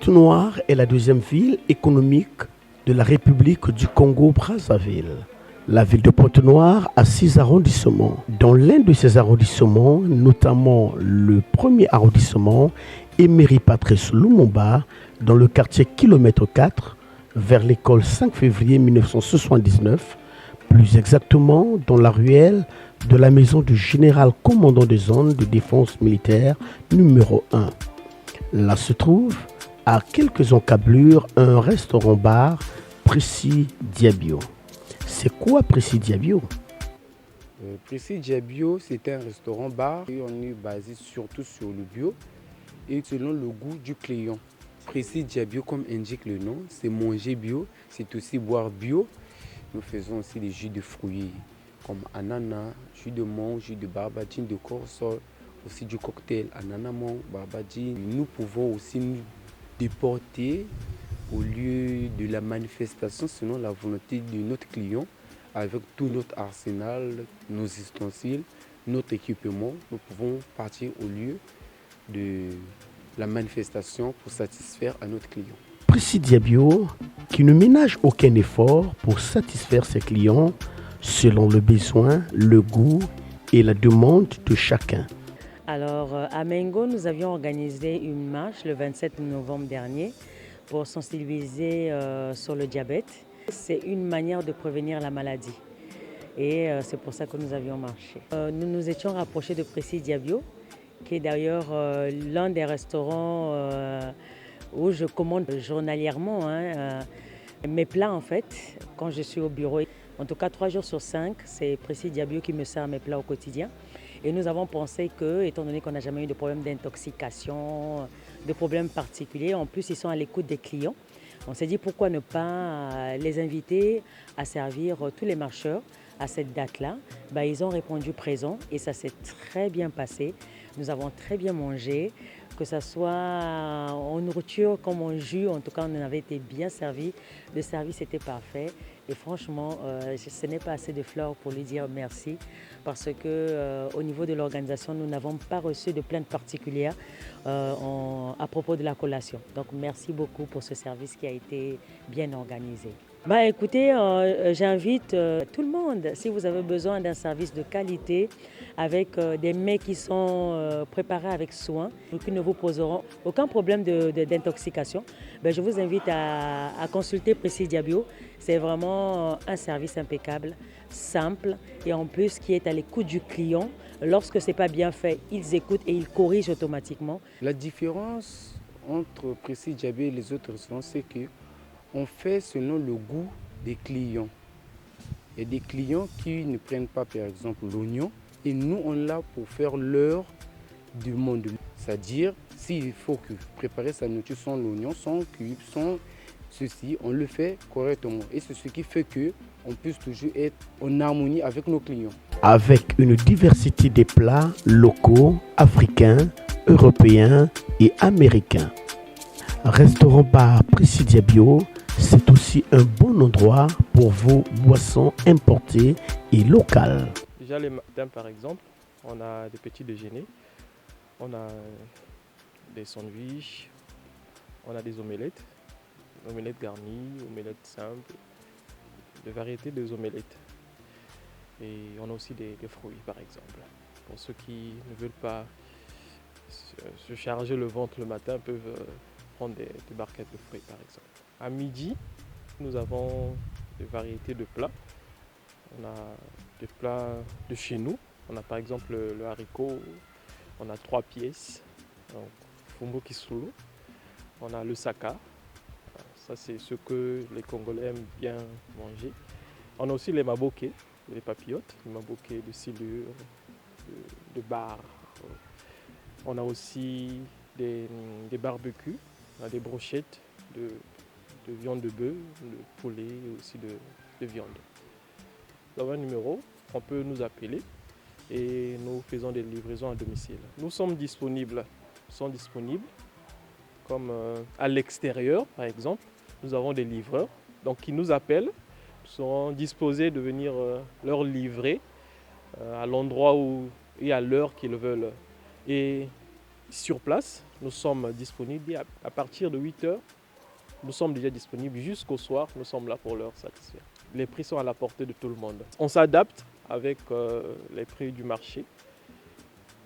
Pointe-Noire est la deuxième ville économique de la République du Congo-Brazzaville. La ville de Pointe-Noire a 6 arrondissements. Dans l'un de ces arrondissements, notamment le premier arrondissement, Emery Patrice Lumumba, dans le quartier Kilomètre 4, vers l'école 5 février 1979, plus exactement dans la ruelle de la maison du général commandant des zones de défense militaire numéro 1. Là se trouve, à quelques encablures, un restaurant-bar, Précis Diabio. C'est quoi Précis Diabio? Précis Diabio, c'est un restaurant-bar et on est basé surtout sur le bio et selon le goût du client. Précis Diabio, comme indique le nom, c'est manger bio, c'est aussi boire bio. Nous faisons aussi des jus de fruits comme ananas, jus de menthe, jus de barbadine, de corsol, aussi du cocktail ananas, menthe, barbadine. Nous pouvons aussi nous déporter au lieu de la manifestation selon la volonté de notre client avec tout notre arsenal, nos ustensiles, notre équipement. Nous pouvons partir au lieu de la manifestation pour satisfaire à notre client. Précis Diabio, qui ne ménage aucun effort pour satisfaire ses clients selon le besoin, le goût et la demande de chacun. Alors, à Mengo, nous avions organisé une marche le 27 novembre dernier pour sensibiliser sur le diabète. C'est une manière de prévenir la maladie et c'est pour ça que nous avions marché. Nous nous étions rapprochés de Précis Diabio, qui est d'ailleurs l'un des restaurants où je commande journalièrement mes plats en fait, quand je suis au bureau. En tout cas, 3 jours sur 5, c'est Précis Diabio qui me sert mes plats au quotidien. Et nous avons pensé que, étant donné qu'on n'a jamais eu de problème d'intoxication, de problèmes particuliers, en plus ils sont à l'écoute des clients, on s'est dit pourquoi ne pas les inviter à servir tous les marcheurs à cette date-là. Ils ont répondu présent et ça s'est très bien passé. Nous avons très bien mangé, que ce soit en nourriture comme en jus, en tout cas on avait été bien servis. Le service était parfait et franchement, ce n'est pas assez de fleurs pour lui dire merci parce qu'au niveau de l'organisation, nous n'avons pas reçu de plainte particulière à propos de la collation. Donc merci beaucoup pour ce service qui a été bien organisé. Écoutez, j'invite tout le monde, si vous avez besoin d'un service de qualité, avec des mets qui sont préparés avec soin, qui ne vous poseront aucun problème d'intoxication, je vous invite à consulter Précis Diabio. C'est vraiment un service impeccable, simple et en plus qui est à l'écoute du client. Lorsque ce n'est pas bien fait, ils écoutent et ils corrigent automatiquement. La différence entre Précis Diabio et les autres restaurants, c'est que on fait selon le goût des clients. Il y a des clients qui ne prennent pas par exemple l'oignon et nous on l'a pour faire leur demande. C'est-à-dire s'il faut que préparer sa nourriture sans l'oignon, sans cube, sans ceci, on le fait correctement. Et c'est ce qui fait qu'on puisse toujours être en harmonie avec nos clients. Avec une diversité des plats locaux, africains, européens et américains. Restaurant-bar Précis Diabio, c'est aussi un bon endroit pour vos boissons importées et locales. Déjà les matins par exemple, on a des petits déjeuners, on a des sandwichs, on a des omelettes garnies, omelettes simples, des variétés des omelettes. Et on a aussi des fruits par exemple. Pour ceux qui ne veulent pas se charger le ventre le matin, peuvent prendre des barquettes de fruits par exemple. À midi, nous avons des variétés de plats. On a des plats de chez nous. On a par exemple le haricot, on a 3 pièces, donc fumbo kisulu. On a le saka, ça c'est ce que les Congolais aiment bien manger. On a aussi les maboké, les papillotes, les maboké de silure, de bar. On a aussi des barbecues, on a des brochettes de viande de bœuf, de poulet et aussi de viande. Nous avons un numéro, on peut nous appeler et nous faisons des livraisons à domicile. Nous sommes disponibles comme à l'extérieur par exemple. Nous avons des livreurs donc, qui nous appellent, nous serons disposés de venir leur livrer à l'endroit et à l'heure qu'ils veulent. Et sur place, nous sommes disponibles à partir de 8 heures. Nous sommes déjà disponibles jusqu'au soir, nous sommes là pour leur satisfaire. Les prix sont à la portée de tout le monde. On s'adapte avec les prix du marché.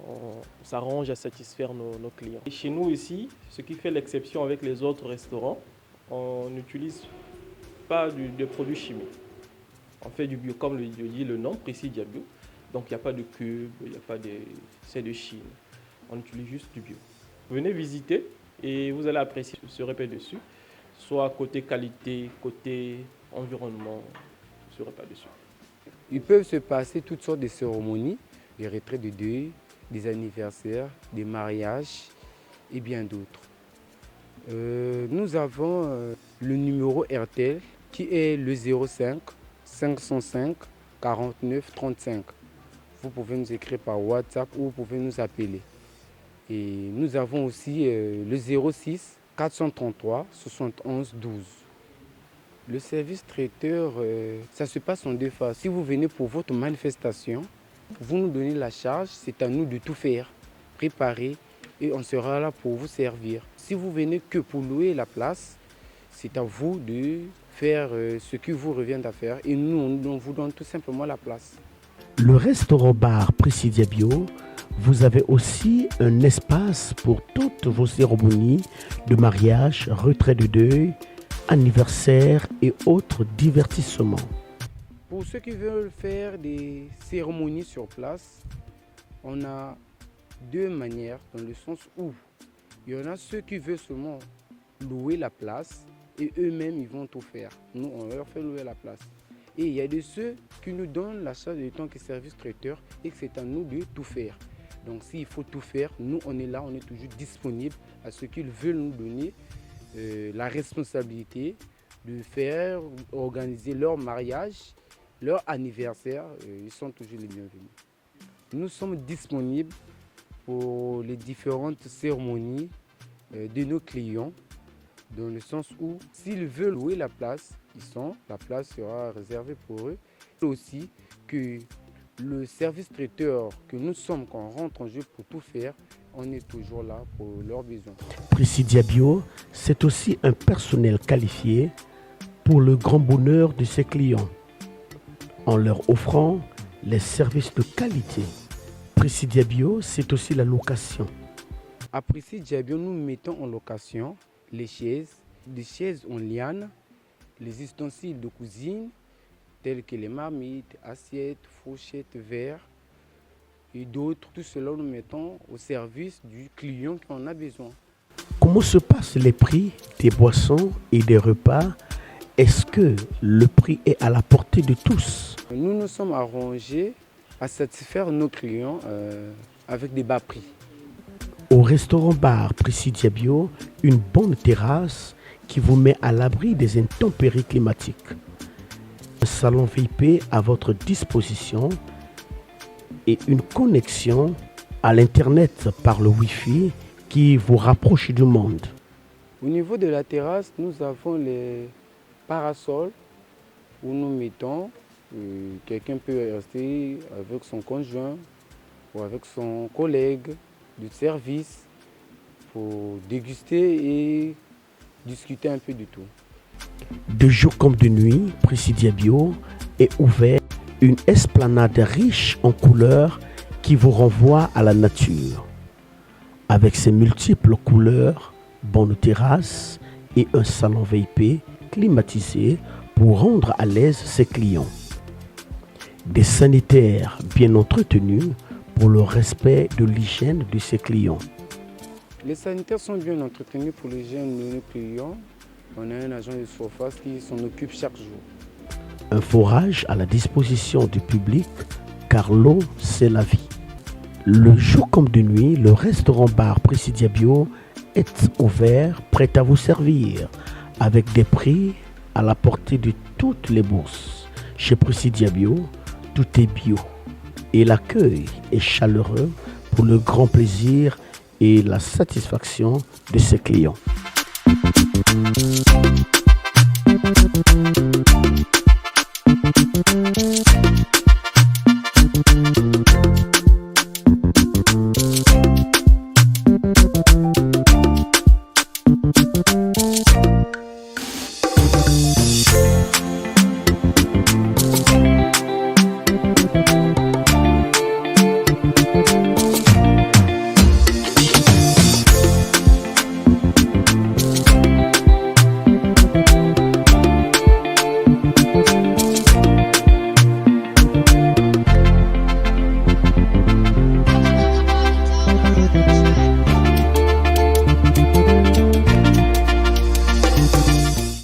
On s'arrange à satisfaire nos clients. Et chez nous ici, ce qui fait l'exception avec les autres restaurants, on n'utilise pas de produits chimiques. On fait du bio, comme le dit le nom, Presidia Bio. Donc il n'y a pas de cube, il n'y a pas de... c'est de Chine. On utilise juste du bio. Venez visiter et vous allez apprécier, je serai pas dessus. Soit côté qualité, côté environnement, je ne serai pas dessus. Ils peuvent se passer toutes sortes de cérémonies, des retraites de deuil, des anniversaires, des mariages et bien d'autres. Nous avons le numéro RTL qui est le 05 505 49 35. Vous pouvez nous écrire par WhatsApp ou vous pouvez nous appeler. Et nous avons aussi le 06 433 71 12. Le service traiteur, ça se passe en deux phases. Si vous venez pour votre manifestation, vous nous donnez la charge, c'est à nous de tout faire, préparer et on sera là pour vous servir. Si vous venez que pour louer la place, c'est à vous de faire ce qui vous revient à faire et nous, on vous donne tout simplement la place. Le restaurant-bar Presidia Bio, vous avez aussi un espace pour toutes vos cérémonies de mariage, retrait de deuil, anniversaire et autres divertissements. Pour ceux qui veulent faire des cérémonies sur place, on a deux manières, dans le sens où il y en a ceux qui veulent seulement louer la place et eux-mêmes ils vont tout faire. Nous, on leur fait louer la place. Et il y a de ceux qui nous donnent la charge de tant que service traiteur et que c'est à nous de tout faire. Donc s'il faut tout faire, nous on est là, on est toujours disponible à ceux qui veulent nous donner la responsabilité de faire organiser leur mariage, leur anniversaire, ils sont toujours les bienvenus. Nous sommes disponibles pour les différentes cérémonies de nos clients, dans le sens où s'ils veulent louer la place, la place sera réservée pour eux. Et aussi que le service traiteur que nous sommes quand on rentre en jeu pour tout faire, on est toujours là pour leurs besoins. Presidia Bio, c'est aussi un personnel qualifié pour le grand bonheur de ses clients, en leur offrant les services de qualité. Presidia Bio, c'est aussi la location. À Presidia Bio, nous mettons en location les chaises, des chaises en liane, les ustensiles de cuisine, tels que les marmites, assiettes, fourchettes, verres et d'autres. Tout cela nous mettons au service du client qui en a besoin. Comment se passent les prix des boissons et des repas? Est-ce que le prix est à la portée de tous? Nous nous sommes arrangés à satisfaire nos clients avec des bas prix. Au restaurant-bar Presidia Bio, une bonne terrasse qui vous met à l'abri des intempéries climatiques. Un salon VIP à votre disposition et une connexion à l'Internet par le Wi-Fi qui vous rapproche du monde. Au niveau de la terrasse, nous avons les parasols où nous mettons. Quelqu'un peut rester avec son conjoint ou avec son collègue de service pour déguster et discuter un peu du tout. De jour comme de nuit, Presidia Bio est ouvert, une esplanade riche en couleurs qui vous renvoie à la nature. Avec ses multiples couleurs, bonne terrasse et un salon VIP climatisé pour rendre à l'aise ses clients. Des sanitaires bien entretenus pour le respect de l'hygiène de ses clients. Les sanitaires sont bien entretenus pour l'hygiène de nos clients. On a un agent de surface qui s'en occupe chaque jour. Un forage à la disposition du public, car l'eau, c'est la vie. Le jour comme de nuit, le restaurant-bar Presidia Bio est ouvert, prêt à vous servir, avec des prix à la portée de toutes les bourses. Chez Presidia Bio, tout est bio. Et l'accueil est chaleureux pour le grand plaisir et la satisfaction de ses clients.